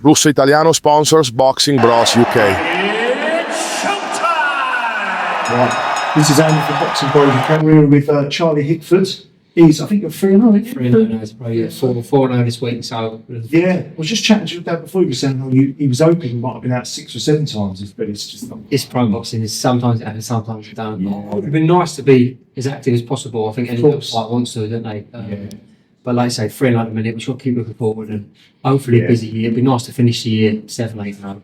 Russo Italiano sponsors Boxing Bros UK. Right, this is Andy from Boxing Bros UK. We're with Charlie Hickford. He's, I think, you're 3-0, isn't he? 3-0, probably 4-0 this week. So yeah, I was just chatting to your dad before. You were saying how he was hoping he might have been out 6 or 7 times, but it's just not. it's pro boxing. It's sometimes it happens, sometimes it don't. Yeah. It would be nice to be as active as possible. I think anyone like wants to, don't they? But like I say, 3-0 at the minute, we should keep looking forward and hopefully a busy year. It'd be nice to finish the year 7-8-0.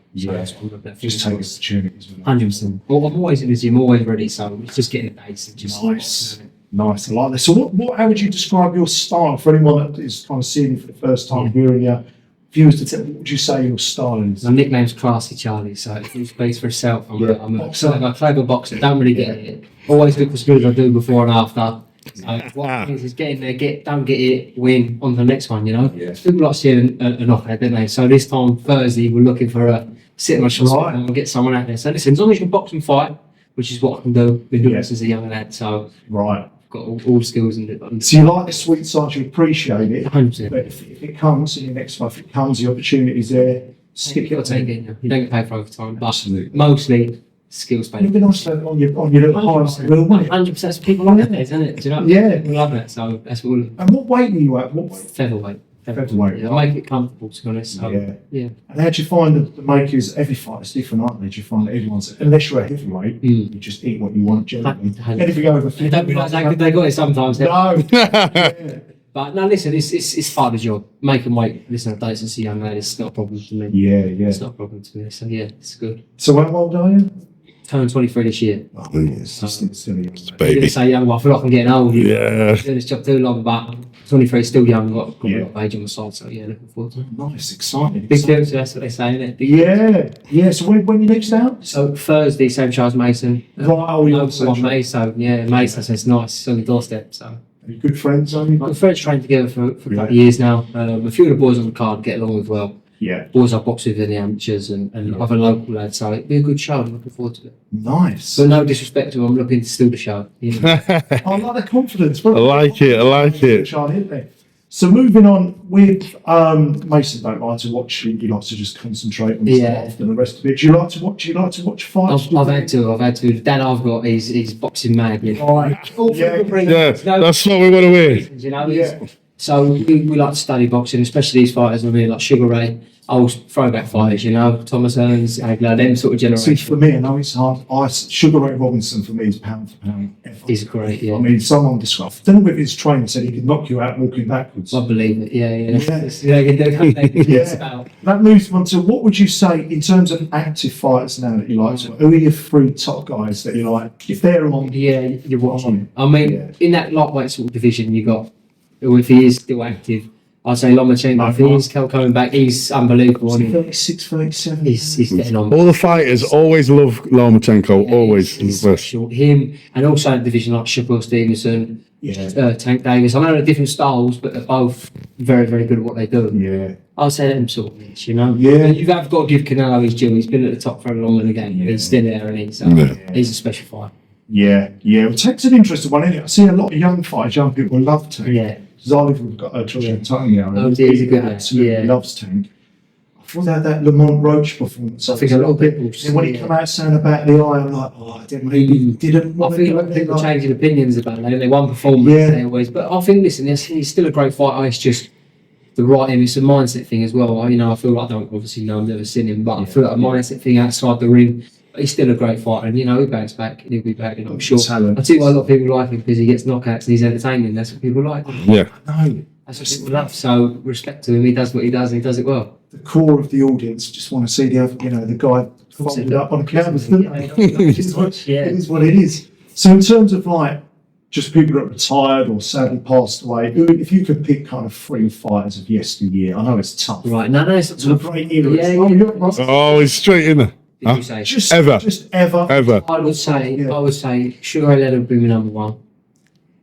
Just take opportunities. 100%. Well, I'm always in the gym, always ready. So it's just getting the pace and just Nice, I like this. So, how would you describe your style for anyone that is kind of seeing you for the first time, hearing your viewers? What would you say your style is? My nickname's Classy Charlie, so it speaks for itself. I'm a clever boxer, don't really get it. Always look as good as I do before and after. So what it is getting there, don't get it, win on the next one, you know? Yeah. People like seeing a knockout, don't they? So this time, Thursday, we're looking for a sit on a shot and get someone out there. So listen, as long as you can box and fight, which is what I can do, been doing this as a young lad, so got all the skills in it. So you like the sweet side, you appreciate it. 100%. But if it comes in your next fight, if it comes, the opportunity's there. Stick it or take it. You don't get paid for overtime, but Absolutely. mostly skills based. It'd be nice to have it on your little highlight reel, wouldn't it? 100% people like that, isn't it? Do you know? Yeah. We love that, so that's what we'll. And what weight are you at? What weight? Featherweight. Featherweight. Yeah, make it comfortable, to be honest. So, yeah. And how do you find the makers? Every fight is different, aren't they? Do you find that everyone's, unless you're a heavyweight, you just eat what you want generally. Anything over 50. They don't realise how good they got it sometimes. No. But no, listen, it's part of the job. Make and weight. Listen, I've done it since a young lad. It's not a problem to me. Yeah. It's not a problem to me. So yeah, it's good. So how old are you? Turning 23 this year. Oh, yes. Still young. I'm going to say young, but I feel like I'm getting old. Yeah. Doing this job too long, but 23 is still young. Got a lot of age on the side, so yeah, looking forward to it. Nice, exciting. Big deal, so that's what they say, isn't it? Yeah. So when you next out? So Thursday, St Charles Mason. Right, May, so yeah, Mason says nice, it's on the doorstep. So Are you good friends, are you? my friends trained together for a couple of years now. A few of the boys on the card get along with well. Yeah. Boys I box with in the amateurs and other local lads, so it'd be a good show. I'm looking forward to it. Nice. But no disrespect to them, I'm looking to steal the show. You know? I like the confidence. I like it. Charlie, isn't it? So moving on with Mason, don't like to watch. He likes to just concentrate on his craft and the rest of it. Do you like to watch fights? I've had to. The dad I've got, he's boxing mad. Yeah. That's what we want to hear. You know, so we like to study boxing, especially these fighters. I mean, like Sugar Ray, old throwback fighters. You know, Thomas Hearns, Agler, them sort of generation. See, for me, I know it's hard. Sugar Ray Robinson for me is pound for pound. He's great. Yeah. I mean, someone described. I don't know if his trainer said he could knock you out walking backwards. I believe it. Yeah. That moves on to what would you say in terms of active fighters now that you like? So who are your 3 top guys that you like? If they're on, you're watching. I mean, in that lightweight sort of division, you got. If he is still active, I'd say Lomachenko. If he is coming back, he's unbelievable. 36, 37. He's getting on. All the fighters always love Lomachenko, always. He's special. Him, and also in a division like Shakur Stevenson, Tank Davis. I know they're different styles, but they're both very, very good at what they do. Yeah. I'll say them sort of niche, you know? Yeah. You've got to give Canelo his due. He's been at the top for a long in the game. He's still there, and he's a special fighter. Yeah. Well, Tank's an interesting one, isn't it? I see a lot of young people love Tank. Yeah. Zolliver got Josh Antonio. He's a good man. Absolutely loves Tank. I thought that Lamont Roach performance. I think a lot of people. And when he came out saying about the eye, I'm like, I didn't. I think a lot of people changing opinions about it. They won performance. They always. But I think, listen, he's still a great fighter. It's just the right him. It's a mindset thing as well. You know, I feel like I don't obviously know. I've never seen him, but I feel like a mindset thing outside the ring. But he's still a great fighter, and you know, he'll bounce back. He'll be back, and I'm sure. I see why a lot of people like him because he gets knockouts and he's entertaining. That's what people like. Yeah. No. That's what people love. So respect to him. He does what he does, and he does it well. The core of the audience just want to see the guy folded up on a canvas. It is what it is. So in terms of like just people that retired or sadly passed away, if you could pick kind of 3 fighters of yesteryear, I know it's tough. Right, no, it's not It's a great era. Oh, he's straight in there. Did you say? Just Ever. I would say Sugar Ray Leonard would be my number 1.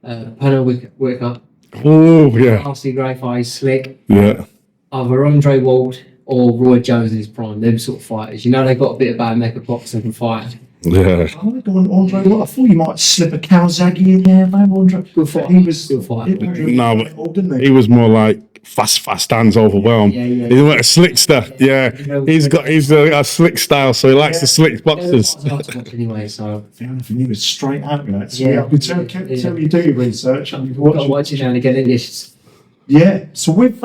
Pernell Whitaker. Oh, yeah. Nasty grey eyes, slick. Yeah. Either Andre Ward or Roy Jones in his prime. Them sort of fighters. You know, they got a bit about make a box and can fight. Yeah. I want to go on Andre. What I thought you might slip a Kawasaki in there, man. Andre. Good fight. He was Good fight. No, but didn't he? he was more like fast hands overwhelmed. Yeah, yeah. He's like a slickster. Yeah. He's a slick style, so he likes the slick boxers. Anyway, so Fair enough, and he was straight out with that. So Yeah. I could tell you do your research and you watch got to watch it now and again. It's Yeah, so with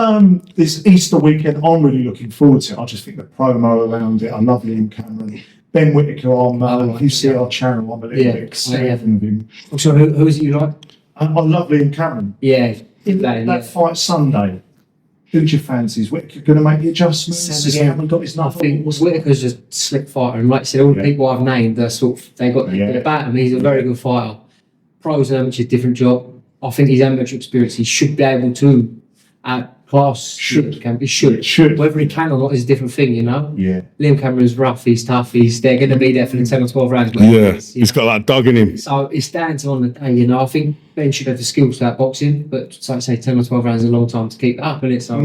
this Easter weekend, I'm really looking forward to it. I just think the promo around it, I love Liam Cameron. Ben Whittaker on, right, you see our channel, I'm a little Yeah, bit excited of him. so who is it you like? I love Liam Cameron. Yeah, That fight Sunday, who'd you fancy? Is Whittaker going to make the adjustments? Has Cameron got his I knuckle? think Whittaker's a slick fighter, and like I said, all the people I've named, they're sort of, they got the about him. He's a very good fighter. Pros and amateurs, different job. I think his amateur experience, he should be able to outclass. He should. Whether he can or not is a different thing, you know. Yeah. Liam Cameron's rough. He's tough. They're going to be there for the 10 or 12 rounds. Yeah, he's got that dog in him. So it's down to on the day, you know. I think Ben should have the skills for that boxing, but so I say 10 or 12 rounds is a long time to keep it up, isn't it? So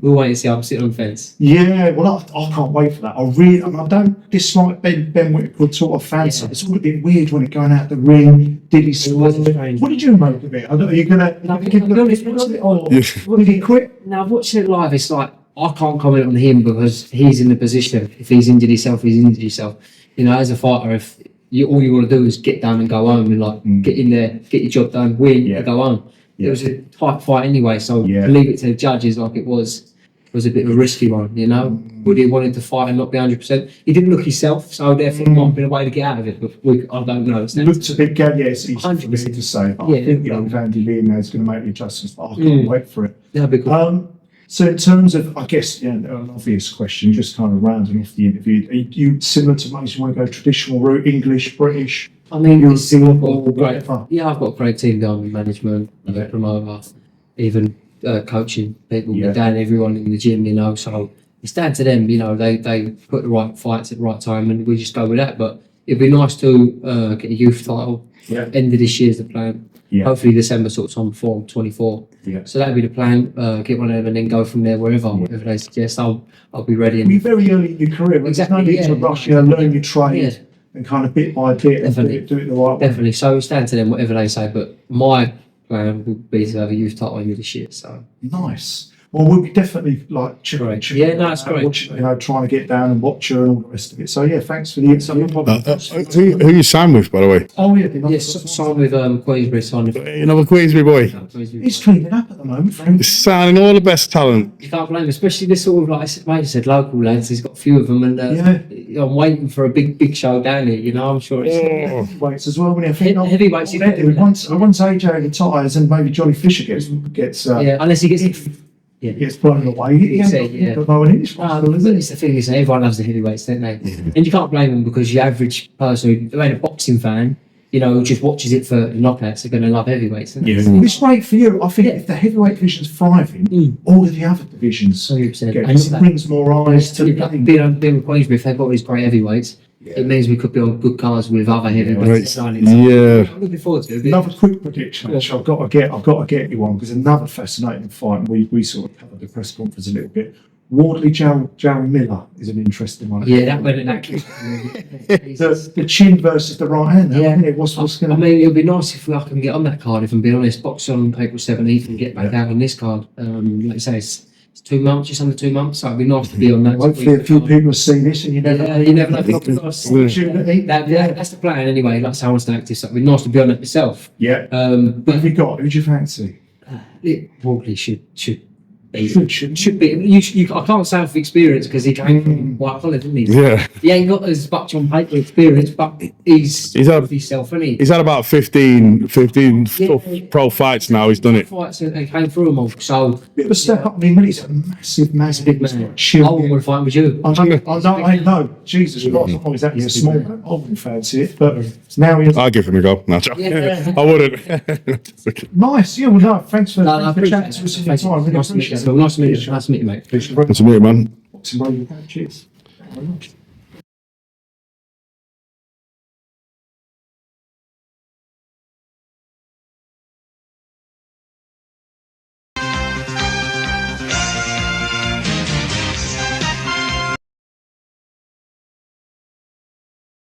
we'll wait and see. I'm sitting on the fence. Yeah, well, I can't wait for that. I don't dislike Ben Whittaker at all. I fancy it. It's all a bit weird when it going out the ring. Did he was strange. What did you make of it? Are you going to give it or did he quit? Now, watching it live, it's like I can't comment on him because he's in the position. If he's injured himself, he's injured himself. You know, as a fighter, if all you want to do is get down and go home and like get in there, get your job done, win, and go home. It was a tight fight anyway, so to leave it to the judges like it was a bit of a risky one, you know. Would he wanted to fight and not be 100%? He didn't look himself, so therefore it might have been a way to get out of it. But I don't know. Looks a bit gay, yes, it's easy for me 100%. to say. But Yeah, I think young Andy Lee now is going to make the adjustments, but I can't wait for it. That'd be cool. So in terms of, I guess, an obvious question, just kind of rounding off the interview, are you similar to most, you want to go traditional route, English, British? I mean, You're it's Singapore, great. whatever. Yeah, I've got a great team going with management, promoter, even coaching people, down everyone in the gym, you know. So it's down to them, you know. They put the right fights at the right time, and we just go with that. But it'd be nice to get a youth title. Yeah. End of this year's the plan. Yeah. Hopefully December sort of time before 24. Yeah. So that'd be the plan. Get one of them and then go from there wherever they suggest. I'll be ready. You're very early in your career, there's no need to rush, you know, learn your trade and kind of bit by bit and do it the right way. Definitely. So it's down to them, whatever they say. But my plan would be to have a youth title in this year. So Nice. Well, we'll be definitely like checking. Yeah, no, it's great. Watching, you know, trying to get down and watch her and all the rest of it. So yeah, thanks for the interview. Who you signed with, by the way? Oh yeah, yes, signed with Queensbury. Signed with Another Queensbury boy. he's cleaning up at the moment. For him. He's signing all the best talent. You can't blame him, especially this sort of like I said, local lads. He's got a few of them, and I'm waiting for a big show down here. You know, I'm sure it's Heavyweights as well. When I think heavyweights. once AJ retires and maybe Johnny Fisher gets unless he gets gets blown away. He ain't got no one in this hospital, is it? It's the thing is, everyone loves the heavyweights, don't they? And you can't blame them because your average person who ain't a boxing fan, you know, who just watches it for knockouts, are going to love heavyweights. Aren't they? It's great for you. I think if the heavyweight division's thriving, all of the other divisions 100%. get, And it brings more eyes to the game. being with Queensbury, if they've got these great heavyweights, it means we could be on good cards with other heavyweights. Yeah. I'm looking forward to it. Another quick prediction, which I've got to get you on because another fascinating fight. And we sort of covered the press conference a little bit. Wardley Jarry Miller is an interesting one. Yeah, that went in that. The chin versus the right hand. Yeah. What's I going to mean, it would be nice if I can get on that card, if I'm being honest. Box on April 17th and get back out on this card. Like I say, it's 2 months, just under 2 months, so it'd be nice to be on that. Hopefully, a few people have seen this, and you never know. You never know. Opportunity. That's the plan anyway. Like I was active, so it'd be nice to be on it myself. Yeah. But What have you got? Who'd you fancy? it probably should be. Should. Should be. I can't say from experience because he came from White Collar, didn't he? Yeah. He ain't got as much on paper experience, but he's had- himself, isn't he? He's had about 15 tough pro fights now. He's done it. Fights and came through them all. So Bit of a step up. I mean, he's a massive big he's man. got chill. I wouldn't want to fight with you. I know. Jesus Christ, I'm not exactly a small man. I wouldn't fancy it, but now he's I'll give him a go. No, Yeah. I wouldn't. nice. Yeah, well, no, thanks for I appreciate chatting to us in it. your Thanks. time. Really Nice to meet appreciate you. it. Nice to meet you. Nice to meet you, mate. Thanks for It's a mate, man. watching. Cheers. Thank you very much.